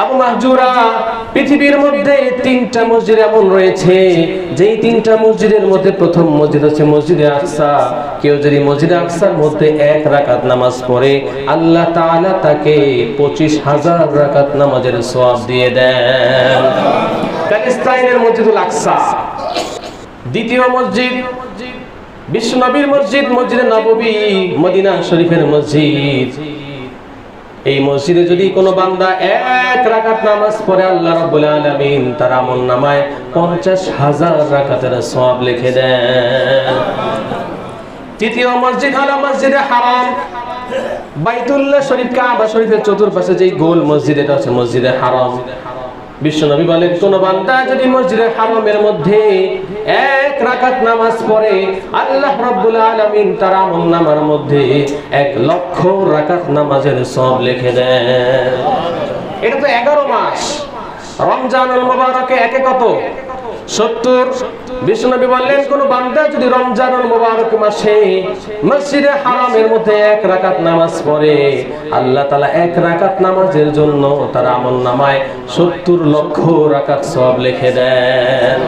আবু মাহজুরা, পৃথিবীর মধ্যে তিনটা মসজিদ এমন রয়েছে যেই তিনটা মসজিদের মধ্যে প্রথম মসজিদ হচ্ছে মসজিদে আকসা। কেউ যদি মসজিদে আকসার মধ্যে 1 রাকাত নামাজ পড়ে আল্লাহ তাআলা তাকে 25,000 রাকাত নামাজের সওয়াব দিয়ে দেন। প্যালেস্টাইনের মসজিদুল আকসা। দ্বিতীয় মসজিদ বিশ্ব নবীর মসজিদ, মসজিদে নববী, মদিনা শরীফের মসজিদ। এই মসজিদে যদি কোনো বান্দা 1 রাকাত নামাজ পড়ে আল্লাহ রাব্বুল আলামিন তার আমলনামায় 50,000 রাকাতের সওয়াব লিখে দেন। তৃতীয় মসজিদ হলো মসজিদে হারাম, বাইতুল্লাহ শরীফ, কাবা শরীফের চতুর্পাশে যেই গোল মসজিদ, এটা হচ্ছে মসজিদে হারাম। বিশ্বনবী বলেন কোন বান্দা যদি মসজিদে হারামের মধ্যে 1 রাকাত নামাজ পড়ে আল্লাহ রাব্বুল আলামিন তার আমলনামার মধ্যে 1,00,000 রাকাত নামাজের সওয়াব লিখে দেন। এটা তো 11 মাস। রমজানুল মুবারকে একে কত? 70। বিশ্বনবী বললেন কোন বান্দা যদি রমজানুল মুবারক মাসে মসজিদে হারামের মধ্যে 1 রাকাত নামাজ পড়ে আল্লাহ তাআলা 1 রাকাত নামাজের জন্য তার আমলনামায় 70 লক্ষ রাকাত সওয়াব লিখে দেন।